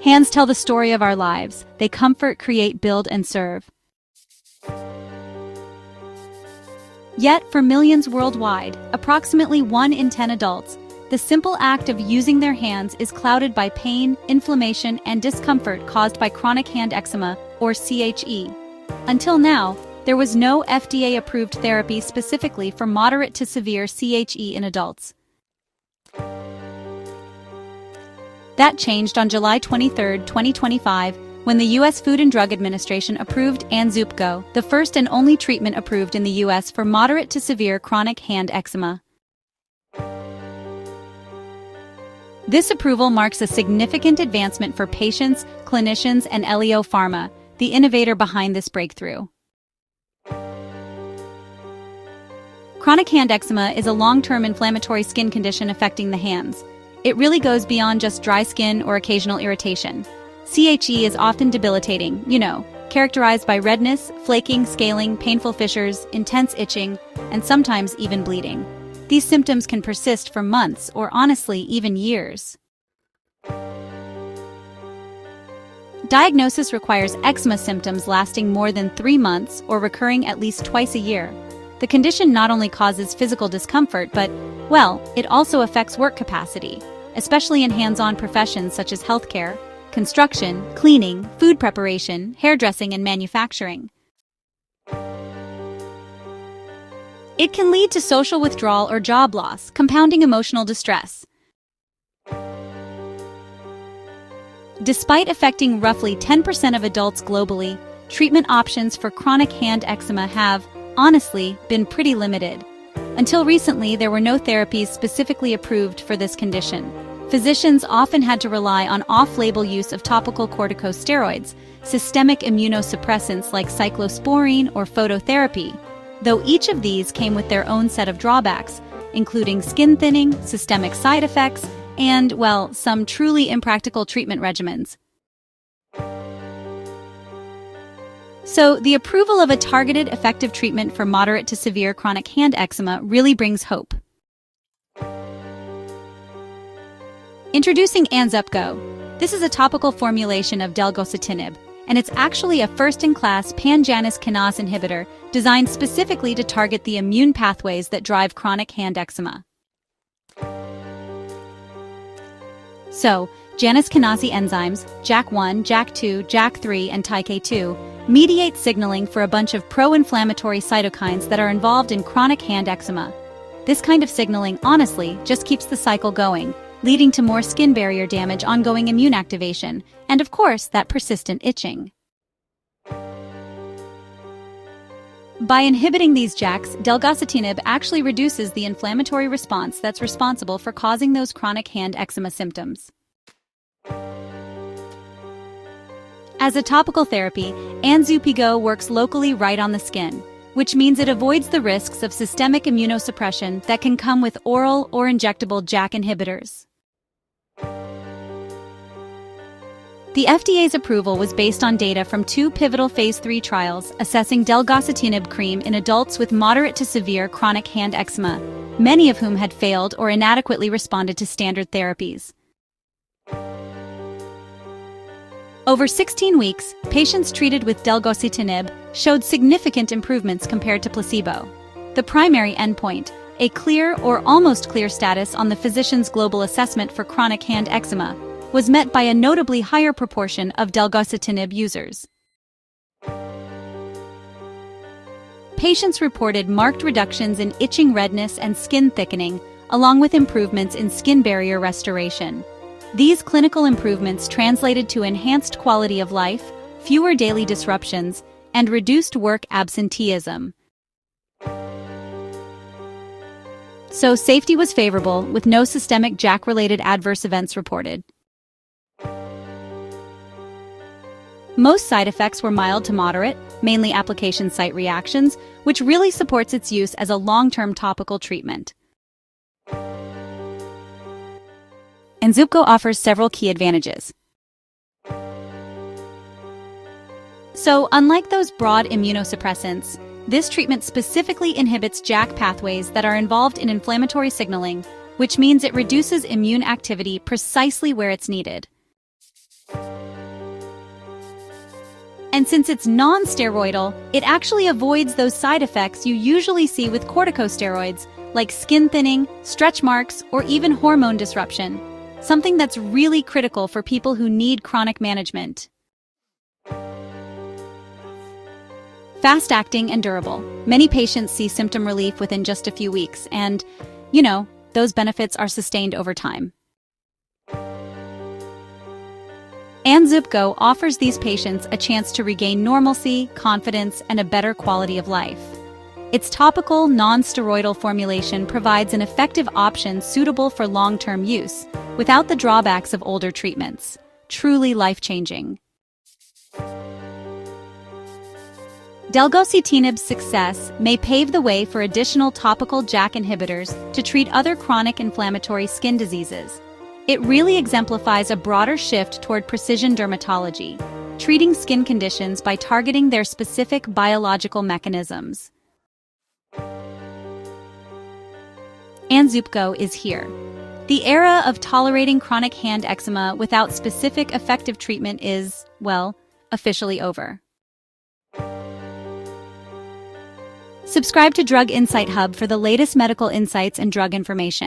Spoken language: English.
Hands tell the story of our lives. They comfort, create, build, and serve. Yet, for millions worldwide, approximately 1 in 10 adults, the simple act of using their hands is clouded by pain, inflammation, and discomfort caused by chronic hand eczema, or CHE. Until now, there was no FDA-approved therapy specifically for moderate to severe CHE in adults. That changed on July 23, 2025, when the U.S. Food and Drug Administration approved ANZUPGO, the first and only treatment approved in the U.S. for moderate to severe chronic hand eczema. This approval marks a significant advancement for patients, clinicians, and Leo Pharma, the innovator behind this breakthrough. Chronic hand eczema is a long-term inflammatory skin condition affecting the hands. It really goes beyond just dry skin or occasional irritation. CHE is often debilitating, characterized by redness, flaking, scaling, painful fissures, intense itching, and sometimes even bleeding. These symptoms can persist for months or honestly even years. Diagnosis requires eczema symptoms lasting more than 3 months or recurring at least twice a year. The condition not only causes physical discomfort, but, it also affects work capacity, especially in hands-on professions such as healthcare, construction, cleaning, food preparation, hairdressing, and manufacturing. It can lead to social withdrawal or job loss, compounding emotional distress. Despite affecting roughly 10% of adults globally, treatment options for chronic hand eczema have, honestly, been pretty limited. Until recently, there were no therapies specifically approved for this condition. Physicians often had to rely on off-label use of topical corticosteroids, systemic immunosuppressants like cyclosporine or phototherapy, though each of these came with their own set of drawbacks, including skin thinning, systemic side effects, and, some truly impractical treatment regimens. So, the approval of a targeted, effective treatment for moderate to severe chronic hand eczema really brings hope. Introducing ANZUPGO. This is a topical formulation of delgocitinib, and it's actually a first-in-class pan-Janus kinase inhibitor designed specifically to target the immune pathways that drive chronic hand eczema. So, Janus kinase enzymes, JAK1, JAK2, JAK3, and TYK2, mediate signaling for a bunch of pro-inflammatory cytokines that are involved in chronic hand eczema. This kind of signaling, honestly, just keeps the cycle going, leading to more skin barrier damage, ongoing immune activation, and of course, that persistent itching. By inhibiting these JAKs, delgocitinib actually reduces the inflammatory response that's responsible for causing those chronic hand eczema symptoms. As a topical therapy, ANZUPGO works locally right on the skin, which means it avoids the risks of systemic immunosuppression that can come with oral or injectable JAK inhibitors. The FDA's approval was based on data from 2 pivotal Phase 3 trials assessing delgocitinib cream in adults with moderate to severe chronic hand eczema, many of whom had failed or inadequately responded to standard therapies. Over 16 weeks, patients treated with delgocitinib showed significant improvements compared to placebo. The primary endpoint, a clear or almost clear status on the physician's global assessment for chronic hand eczema, was met by a notably higher proportion of delgocitinib users. Patients reported marked reductions in itching, redness, and skin thickening, along with improvements in skin barrier restoration. These clinical improvements translated to enhanced quality of life, fewer daily disruptions, and reduced work absenteeism. So safety was favorable, with no systemic JAK-related adverse events reported. Most side effects were mild to moderate, mainly application site reactions, which really supports its use as a long-term topical treatment. ANZUPGO offers several key advantages. So, unlike those broad immunosuppressants, this treatment specifically inhibits JAK pathways that are involved in inflammatory signaling, which means it reduces immune activity precisely where it's needed. And since it's non-steroidal, it actually avoids those side effects you usually see with corticosteroids, like skin thinning, stretch marks, or even hormone disruption, something that's really critical for people who need chronic management. Fast-acting and durable. Many patients see symptom relief within just a few weeks, and, those benefits are sustained over time. ANZUPGO offers these patients a chance to regain normalcy, confidence, and a better quality of life. Its topical, non-steroidal formulation provides an effective option suitable for long-term use, without the drawbacks of older treatments. Truly life-changing. Delgocitinib's success may pave the way for additional topical JAK inhibitors to treat other chronic inflammatory skin diseases. It really exemplifies a broader shift toward precision dermatology, treating skin conditions by targeting their specific biological mechanisms. ANZUPGO is here. The era of tolerating chronic hand eczema without specific effective treatment is, officially over. Subscribe to Drug Insight Hub for the latest medical insights and drug information.